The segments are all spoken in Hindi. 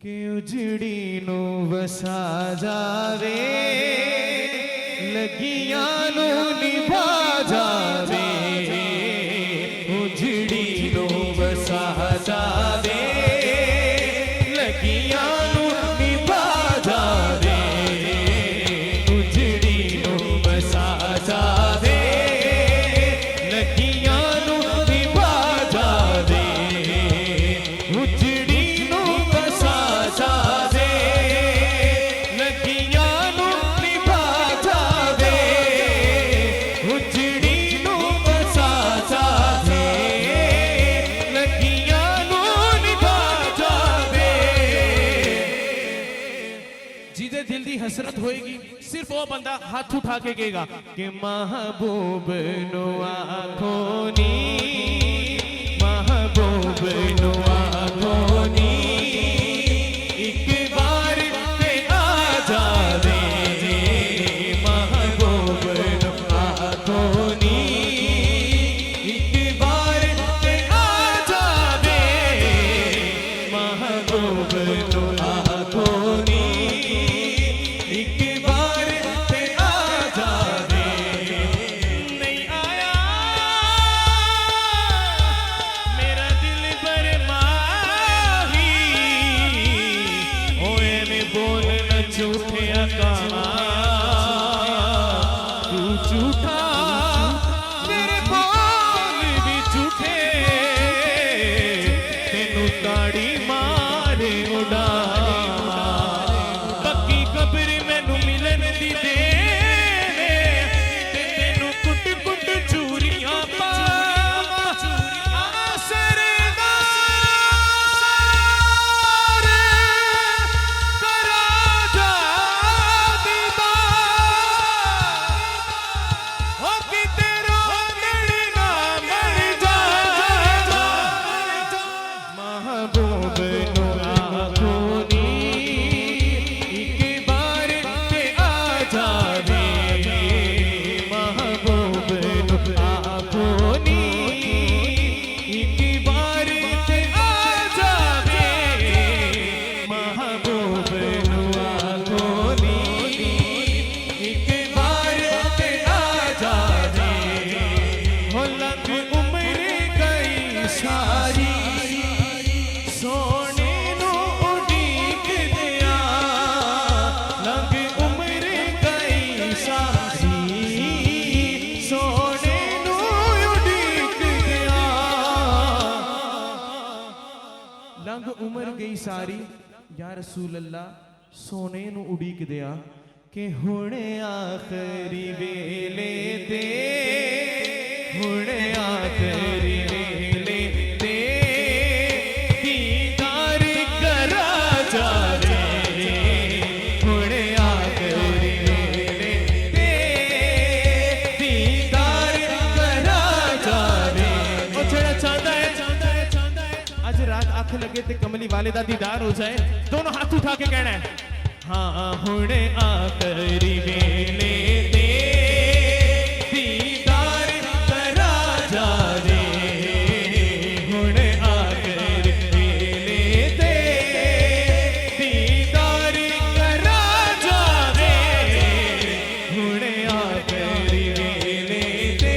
कि उजड़ी नू वसा जावे लगियां नू निभा जावे उजड़ी नू वसा जावे लगियां नू निभा जावे उजड़ी नू वसा जावे लगियां नू निभा जावे उजड़ी नू वसा जावे लगियां नू निभा जावे उजड़ी नू वसा जावे लगियां नू निभा जावे जिदे दिल दी हसरत होएगी सिर्फ वो बंदा हाथ उठा के कहेगा कि महबूब नु आँखों नी महबूब नु आँखों नी एक बार ते आ जावे महबूब नु आँखों नी एक बार ते आ जावे महबूब नु आँखों नी एक बार ते आ जावे नहीं आया मेरा दिल पर माही ओए में बोल न झूठे कहा तू झूठा मेरे बोल भी झूठे तेनू ताड़ी मारे उड़ा पक्की खबर मैनू मिलन दी दे ते तेनू कुट कुट चूरियां पा सरदार करा जा दीदार हो कि तेरा दिल ना मर जा महबूब नु आँखों नी एक बार ते आ जावे महबूब नु आँखों नी एक बार ते आ जावे महबूब नु आँखों नी एक बार ते आ जावे हो लग उम्र गई सारी सोने नू उड़ीक दिया लग उम्र गई सारी सोने नू उड़ीक दिया लग उम्र गई सारी या रसूल अल्लाह सोने नू उड़ीक दिया कि हुणे आखरी वेले ते हुणे आखरी वेले ते दीदार करा जावे हुणे आखरी वेले ते दीदार करा जावे ओ जेड़ा चाहता है आज रात आँख लगे ते कमली वाले दा दीदार हो जाए दोनों हाथ उठा के कहना है हाँ हुणे आखरी वेले ते दीदार करा जावे हुणे आखरी वेले ते दीदार करा जावे हुणे आखरी वेले ते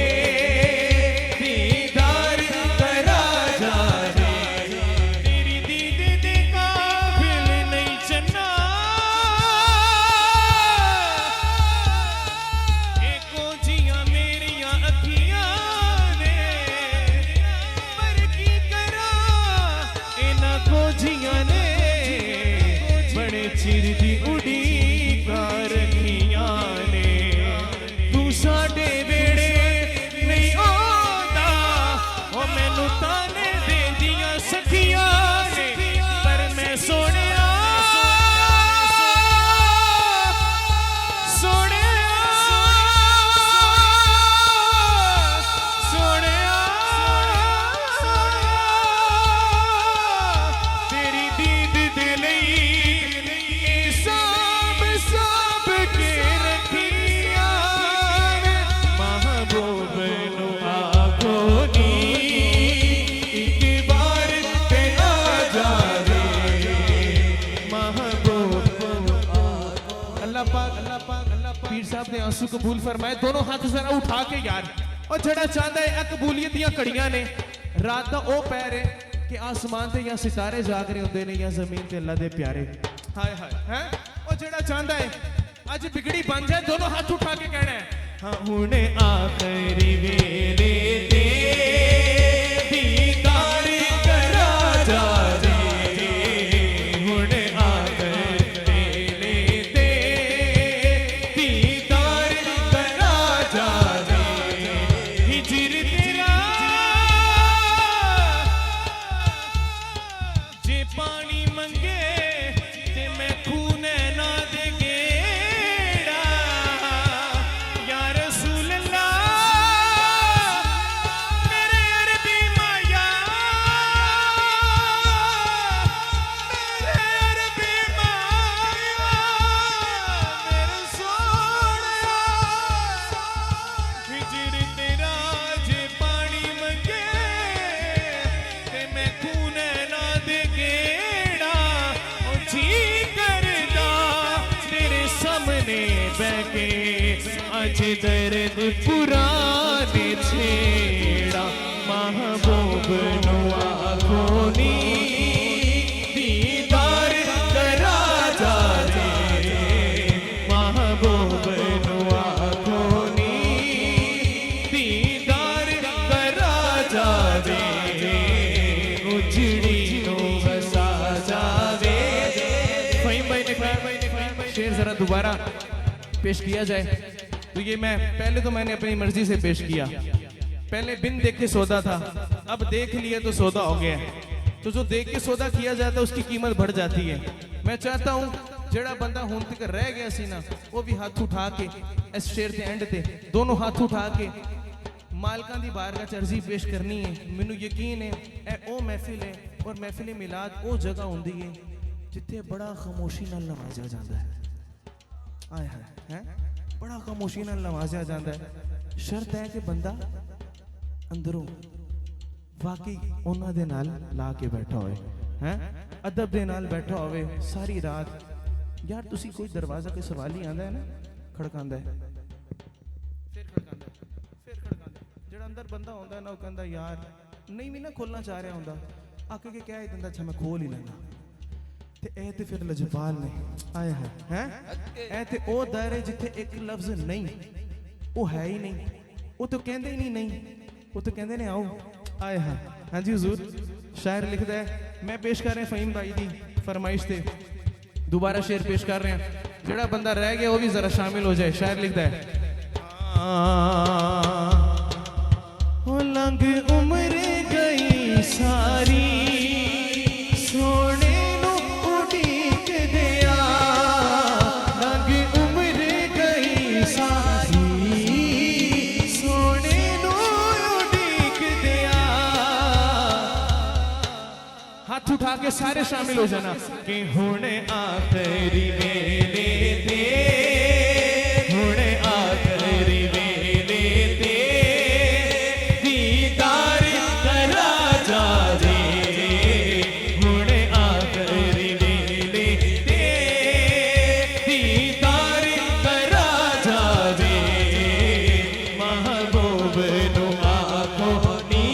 दीदार करा जावे तेरी दीद दे काबिल नहीं चन्ना पीर साहब ने आंसू कबूल फरमाए दोनों हाथ जरा उठा के यार और जड़ा चाहता है कबूलियत दियां कड़ियां ने रात दा ओ पैर है कि आसमान ते या सितारे जाग रहे होंदे ने या जमीन ते अल्लाह दे प्यारे हाय हाय हैं ओ जड़ा चाहता है आज बिगड़ी बन जाए दोनों हाथ उठा के कहना है हाँ हुणे आखिरी वेले ते दीदार करा जा दर्द पुराने छेड़ा महबूब नुआ खोनी दीदार करा जा रे महबूब नुआ खोनी दीदार करा जा रे उजड़ी नो बसा जावे फहीम भाई ने शेर जरा दोबारा पेश किया जाए तो ये मैं पहले तो मैंने अपनी मर्जी से पेश किया पहले बिन देख के सौदा था अब देख लिया तो सौदा हो गया तो जो देख के सौदा किया जाता है उसकी कीमत बढ़ जाती है मैं चाहता हूँ जड़ा बंदा हुण तक रह गया सी ना वो भी हाथ उठा के इस शेर के एंड ते दोनों हाथ उठा के मालकां दी बारगाह च अर्जी पेश करनी है मैनू यकीन है ए ओ महफिल है और महफिल मिलाद वो जगह होंदी है जिथे बड़ा खामोशी नाल नवाजा जाता है आय हाय हैं बड़ा खामोशी नाल नवाजा जाता है शर्त है कि बंदा अंदरों वाकई उन्हां दे नाल ला के बैठा होए हैं अदब दे नाल बैठा होवे सारी रात यार तुसी कोई दरवाजा कोई सवाल ही आंदा है ना खड़कांदा है फिर खड़कांदा जेड़ा अंदर बंदा होंदा ना वो कहंदा यार नहीं भी ना खोलना चाह रहा होंदा आके के क्या ही दिंदा अच्छा मैं खोल ही लेना ते ए ते फिर लजपाल ने आया है हैं ए ते ओ दायरे जिथे एक लफ्ज नहीं वो है ही नहीं वो तो कहंदे ही नहीं वो तो कहंदे ने आओ आया है हां जी हुजूर शायर लिखदा है मैं पेश कर रहे हैं फहीम भाई दी फरमाइश ते दोबारा शेर पेश कर रहे हैं जेड़ा बंदा रह गया वो भी जरा शामिल हो जाए शायर लिखदा है ओ लंघ उम्र गई सारी सोने उठा के सारे शामिल हो जाना कि हुणे आखिरी वेले ते हुणे आखिरी वेले ते दीदार करा जा रे हुणे आखिरी वेले ते दीदार करा जा रे महबूब नु आखो नी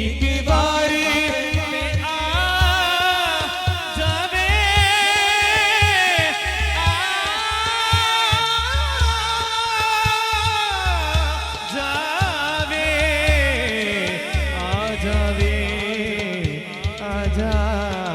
एक बार जा